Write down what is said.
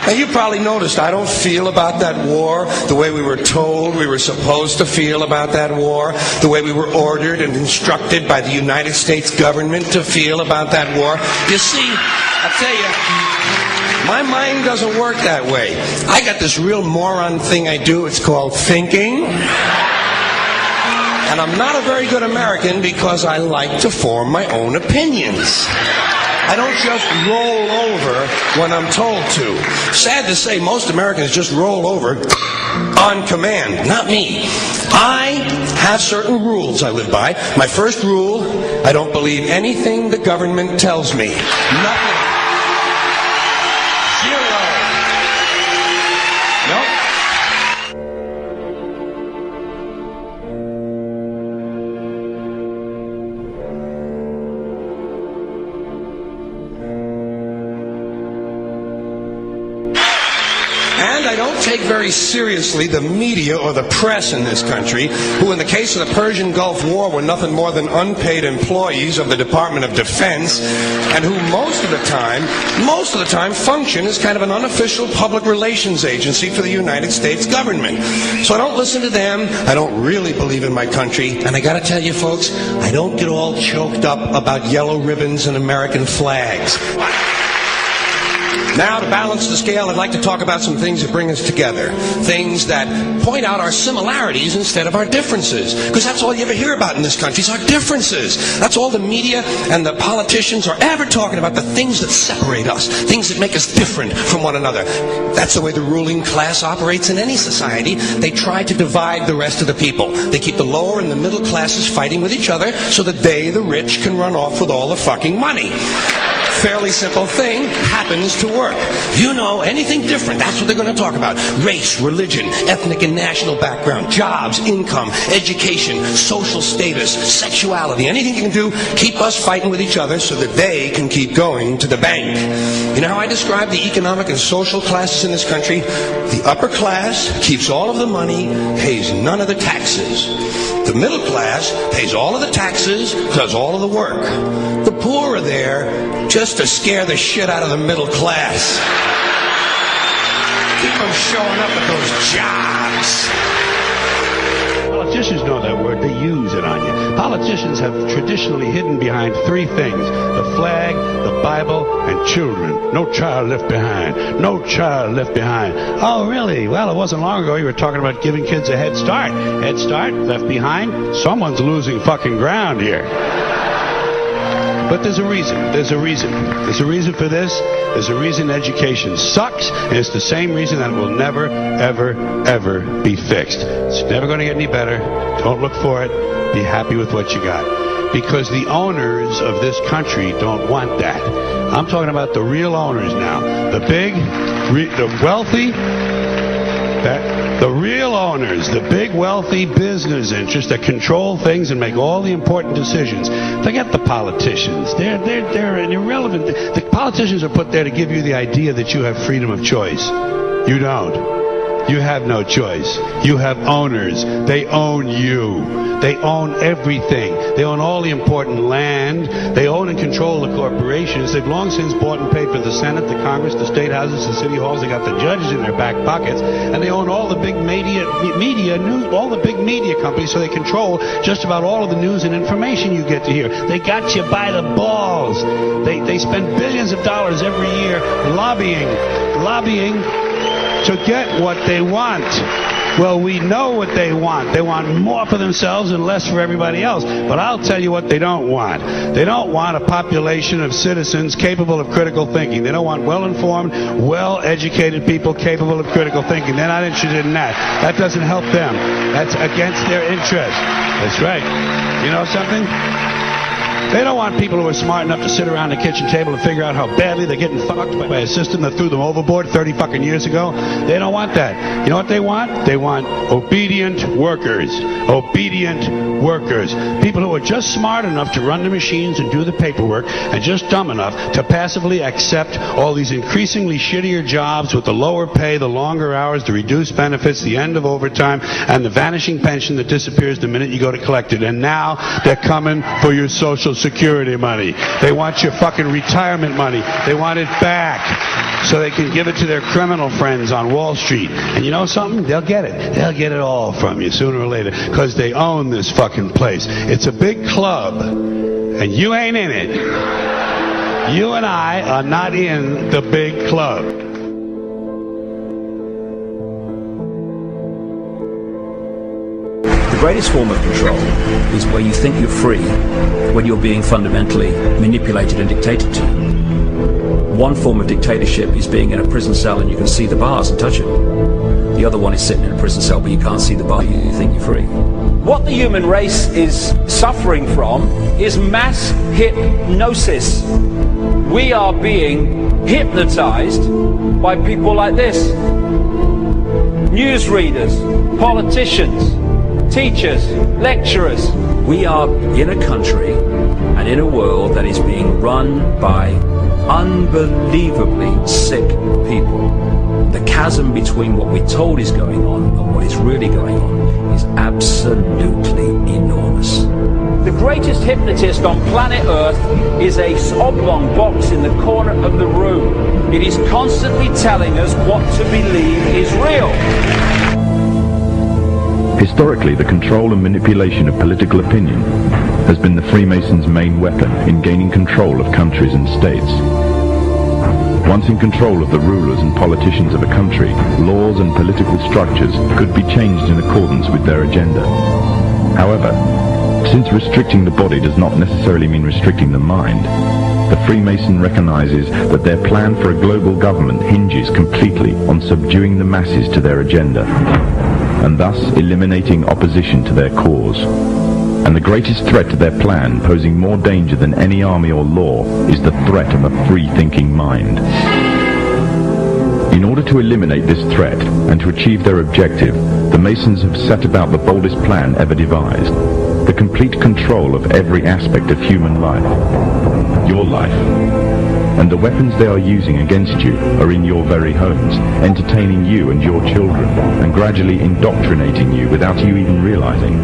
And you probably noticed I don't feel about that war the way we were told we were supposed to feel about that war, the way we were ordered and instructed by the United States government to feel about that war. You see, I'll tell you, my mind doesn't work that way. I got this real moron thing I do. It's called thinking. And I'm not a very good American because I like to form my own opinions. I don't just roll over when I'm told to. Sad to say, most Americans just roll over on command. Not me. I have certain rules I live by. My first rule, I don't believe anything the government tells me. Nothing. Zero. Nope. And I don't take very seriously the media or the press in this country, who in the case of the Persian Gulf War were nothing more than unpaid employees of the Department of Defense, and who most of the time function as kind of an unofficial public relations agency for the United States government. So I don't listen to them. I don't really believe in my country. And I gotta tell you folks, I don't get all choked up about yellow ribbons and American flags. Now, to balance the scale, I'd like to talk about some things that bring us together. Things that point out our similarities instead of our differences. Because that's all you ever hear about in this country is our differences. That's all the media and the politicians are ever talking about, the things that separate us, things that make us different from one another. That's the way the ruling class operates in any society. They try to divide the rest of the people. They keep the lower and the middle classes fighting with each other so that they, the rich, can run off with all the fucking money. Fairly simple thing, happens to work. You know, anything different, that's what they're going to talk about. Race, religion, ethnic and national background, jobs, income, education, social status, sexuality, anything you can do, keep us fighting with each other so that they can keep going to the bank. You know how I describe the economic and social classes in this country? The upper class keeps all of the money, pays none of the taxes. The middle class pays all of the taxes, does all of the work. The poor are there just to scare the shit out of the middle class. Keep them showing up at those jobs. Politicians know that word. They use it on you. Politicians have traditionally hidden behind three things: the flag, the Bible, and children. No child left behind. No child left behind. Oh, really? Well, it wasn't long ago you were talking about giving kids a head start. Head start? Left behind? Someone's losing fucking ground here. But there's a reason. There's a reason. There's a reason for this. There's a reason education sucks, and it's the same reason that it will never, ever, ever be fixed. It's never going to get any better. Don't look for it. Be happy with what you got. Because the owners of this country don't want that. I'm talking about the real owners now. The big, the wealthy, the real owners, the big wealthy business interests that control things and make all the important decisions. Forget the politicians. They're irrelevant. The politicians are put there to give you the idea that you have freedom of choice. You don't. You have no choice. You have owners. They own you. They own everything. They own all the important land. They own and control the corporations. They've long since bought and paid for the Senate, the Congress, the state houses, the city halls. They got the judges in their back pockets, and they own all the big all the big media companies. So they control just about all of the news and information you get to hear. They got you by the balls. They spend billions of dollars every year lobbying to get what they want. Well, we know what they want. They want more for themselves and less for everybody else. But I'll tell you what they don't want. They don't want a population of citizens capable of critical thinking. They don't want well-informed, well-educated people capable of critical thinking. They're not interested in that. That doesn't help them. That's against their interest. That's right. You know something? They don't want people who are smart enough to sit around the kitchen table and figure out how badly they're getting fucked by a system that threw them overboard 30 fucking years ago. They don't want that. You know what they want? They want obedient workers. Obedient workers. People who are just smart enough to run the machines and do the paperwork, and just dumb enough to passively accept all these increasingly shittier jobs with the lower pay, the longer hours, the reduced benefits, the end of overtime, and the vanishing pension that disappears the minute you go to collect it. And now they're coming for your Social Security money. They want your fucking retirement money. They want it back so they can give it to their criminal friends on Wall Street. And you know something? They'll get it. They'll get it all from you sooner or later because they own this fucking place. It's a big club, and you ain't in it. You and I are not in the big club. The greatest form of control is where you think you're free when you're being fundamentally manipulated and dictated to. One form of dictatorship is being in a prison cell and you can see the bars and touch them. The other one is sitting in a prison cell but you can't see the bar, you think you're free. What the human race is suffering from is mass hypnosis. We are being hypnotized by people like this. Newsreaders, politicians, teachers, lecturers. We are in a country and in a world that is being run by unbelievably sick people. The chasm between what we're told is going on and what is really going on is absolutely enormous. The greatest hypnotist on planet Earth is a oblong box in the corner of the room. It is constantly telling us what to believe is real. Historically, the control and manipulation of political opinion has been the Freemasons' main weapon in gaining control of countries and states. Once in control of the rulers and politicians of a country, laws and political structures could be changed in accordance with their agenda. However, since restricting the body does not necessarily mean restricting the mind, the Freemason recognizes that their plan for a global government hinges completely on subduing the masses to their agenda, and thus eliminating opposition to their cause. And the greatest threat to their plan, posing more danger than any army or law, is the threat of a free-thinking mind. In order to eliminate this threat and to achieve their objective, the Masons have set about the boldest plan ever devised: the complete control of every aspect of human life, your life. And the weapons they are using against you are in your very homes, entertaining you and your children, and gradually indoctrinating you without you even realizing.